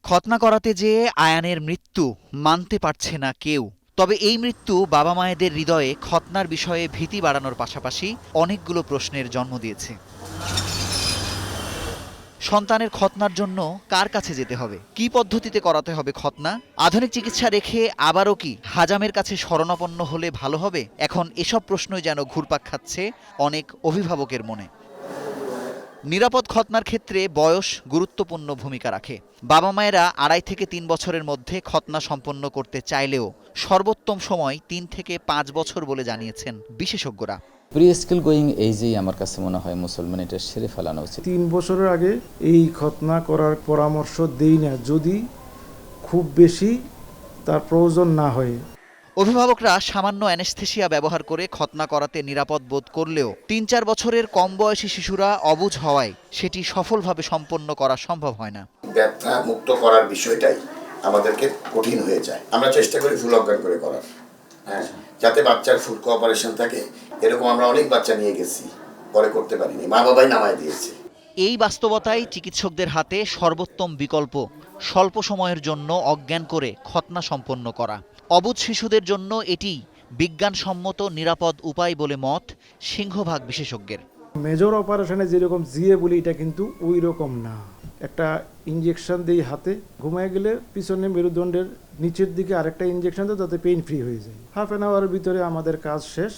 খতনা করাতে যেয়ে আয়ানের মৃত্যু মানতে পারছে না কেউ। তবে এই মৃত্যু বাবা মায়েদের হৃদয়ে খতনার বিষয়ে ভীতি বাড়ানোর পাশাপাশি অনেকগুলো প্রশ্নের জন্ম দিয়েছে। সন্তানের খতনার জন্য কার কাছে যেতে হবে, কি পদ্ধতিতে করাতে হবে খতনা, আধুনিক চিকিৎসা রেখে আবারও কি হাজামের কাছে শরণাপন্ন হলে ভালো হবে? এখন এসব প্রশ্নই যেন ঘুরপাক খাচ্ছে অনেক অভিভাবকের মনে। নিরাপদ খতনার ক্ষেত্রে বয়স গুরুত্বপূর্ণ ভূমিকা রাখে। বাবা মায়েরা 2.5 থেকে 3 বছরের মধ্যে খতনা সম্পন্ন করতে চাইলেও সর্বোত্তম সময় 3 থেকে 5 বছর বলে জানিয়েছেন বিশেষজ্ঞরা। প্রি স্কুল গোয়িং এইজেই আমার কাছে মনে হয় মুসলমান এটা সেরে ফেলানো উচিত। 3 বছরের আগে এই খতনা করার পরামর্শ দেই না, যদি খুব বেশি তার প্রয়োজন না হয়। অভিভাবকরা সামান্য অ্যানেস্থেসিয়া ব্যবহার করে খতনা করাতে নিরাপদ বোধ করলেও 3-4 বছরের কম বয়সী শিশুরা অবুঝ হওয়ায় সেটি সফলভাবে সম্পন্ন করা সম্ভব হয় না। ব্যথা মুক্ত করার বিষয়টাই আমাদেরকে কঠিন হয়ে যায়। আমরা চেষ্টা করি ফুল অজ্ঞান করে করার, যাতে বাচ্চার ফুল কোঅপারেশন থাকে। এরকম আমরা অনেক বাচ্চা নিয়ে গেছি, পরে করতে পারিনি, মা বাবাই নামায় দিয়েছে। এই বাস্তবতায় চিকিৎসকদের হাতে সর্বোত্তম বিকল্প স্বল্প সময়ের জন্য অজ্ঞান করে খতনা সম্পন্ন করা। অবুঝ শিশুদের জন্য এটি বিজ্ঞানসম্মত নিরাপদ উপায় বলে মত সিংহভাগ বিশেষজ্ঞের। মেজর অপারেশনে যেরকম জিয়ে বলি, এটা কিন্তু ওই রকম না। একটা ইনজেকশন দিই হাতে, ঘুমায় গেলে পিছনে মেরুদণ্ডের নিচের দিকে আরেকটা ইনজেকশন দেয়, তাতে পেইন ফ্রি হয়ে যায়। হাফ অ্যান আওয়ারের ভিতরে আমাদের কাজ শেষ।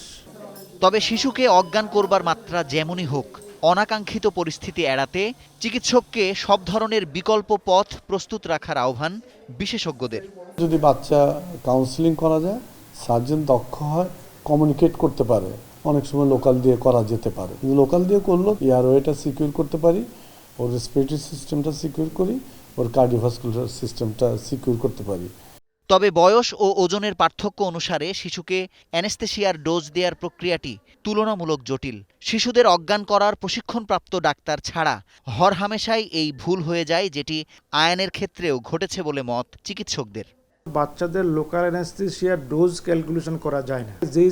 তবে শিশুকে অজ্ঞান করবার মাত্রা যেমনই হোক, অনাকাঙ্ক্ষিত পরিস্থিতি এড়াতে চিকিৎসককে সব ধরনের বিকল্প পথ প্রস্তুত রাখার আহ্বান বিশেষজ্ঞদের। যদি বাচ্চা কাউন্সিলিং করা যায়, সার্জন দক্ষ হয়, কমিউনিকেট করতে পারে, অনেক সময় লোকাল দিয়ে করা যেতে পারে। কিন্তু লোকাল দিয়ে করলো এয়ারওয়েটা সিকিউর করতে পারি, ওর রেসপিরেটরি সিস্টেমটা সিকিউর করি, ওর কার্ডিওভাস্কুলার সিস্টেমটা সিকিউর করতে পারি। তবে বয়স ও ওজনের পার্থক্য অনুসারে শিশুকে অ্যানেস্থেসিয়ার ডোজ দেওয়ার প্রক্রিয়াটি তুলনামূলক জটিল। শিশুদের অজ্ঞান করার প্রশিক্ষণপ্রাপ্ত ডাক্তার ছাড়া হরহামেশাই এই ভুল হয়ে যায়, যেটি আয়ানের ক্ষেত্রেও ঘটেছে বলে মত চিকিৎসকদের। বাচ্চাদের লোকাল অ্যানেস্থেসিয়ার ডোজ ক্যালকুলেশন করা যায় না। যেই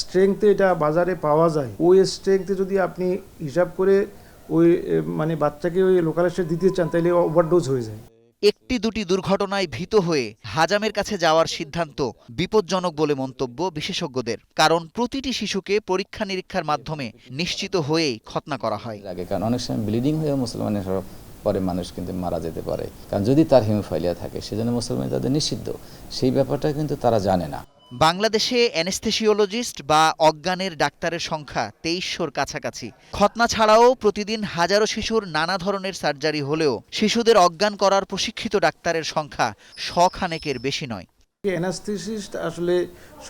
স্ট্রেংথে এটা বাজারে পাওয়া যায়, ওই স্ট্রেংথে যদি আপনি হিসাব করে ওই মানে বাচ্চাকে ওই লোকাল অ্যানেস্থেসিয়া দিতে চান, তাহলে ওভারডোজ হয়ে যায়। একটি দুটি দুর্ঘটনায় ভীত হয়ে হাজামের কাছে যাওয়ার সিদ্ধান্ত বিপজ্জনক বলে মন্তব্য বিশেষজ্ঞদের। কারণ প্রতিটি শিশুকে পরীক্ষা নিরীক্ষার মাধ্যমে নিশ্চিত হয়েই খতনা করা হয়। কারণ অনেক সময় ব্লিডিং হয়ে মুসলমানের পরে মানুষ কিন্তু মারা যেতে পারে, কারণ যদি তার হিমোফাইলিয়া থাকে, সেজন্য মুসলমান তাদের নিষিদ্ধ, সেই ব্যাপারটা কিন্তু তারা জানে না। বাংলাদেশে অ্যানেস্থেসিওলজিস্ট বা অজ্ঞানের ডাক্তারের সংখ্যা 2300-র কাছাকাছি। খতনা ছাড়াও প্রতিদিন হাজারো শিশুর নানা ধরনের সার্জারি হলেও শিশুদের অজ্ঞান করার প্রশিক্ষিত ডাক্তারের সংখ্যা শখানেকের বেশি নয়। অ্যানাস্থেসিস্ট আসলে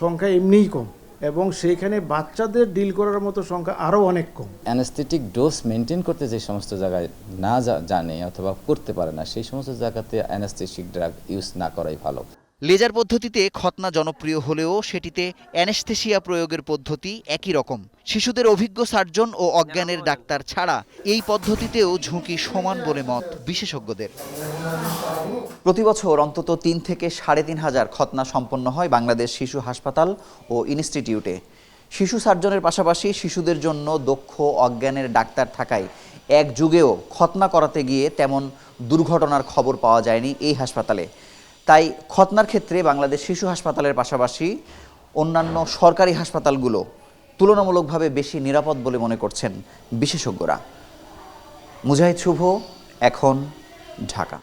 সংখ্যা এমনিই কম, এবং সেইখানে বাচ্চাদের ডিল করার মতো সংখ্যা আরও অনেক কম। অ্যানেস্থেটিক ডোজ মেনটেন করতে যে সমস্ত জায়গায় না জানে অথবা করতে পারে না, সেই সমস্ত জায়গাতে অ্যানেস্থেটিক ড্রাগ ইউজ না করাই ভালো। লেজার পদ্ধতিতে খতনা জনপ্রিয় হলেও সেটিতে অ্যানেস্থেসিয়া প্রয়োগের পদ্ধতি একই রকম। শিশুদের অভিজ্ঞ সার্জন ও অজ্ঞানের ডাক্তার ছাড়া এই পদ্ধতিতেও ঝুঁকি সমান বলে মত বিশেষজ্ঞদের। প্রতি বছর অন্তত 3 থেকে 3,500 খতনা সম্পন্ন হয় বাংলাদেশ শিশু হাসপাতাল ও ইনস্টিটিউটে। শিশু সার্জনের পাশাপাশি শিশুদের জন্য দক্ষ অজ্ঞানের ডাক্তার থাকায় এক যুগেও খতনা করাতে গিয়ে তেমন দুর্ঘটনার খবর পাওয়া যায়নি এই হাসপাতালে। তাই খতনার ক্ষেত্রে বাংলাদেশ শিশু হাসপাতালের পাশাপাশি অন্যান্য সরকারি হাসপাতালগুলো তুলনামূলকভাবে বেশি নিরাপদ বলে মনে করছেন বিশেষজ্ঞরা। মুজাহিদ শুভ, এখন, ঢাকা।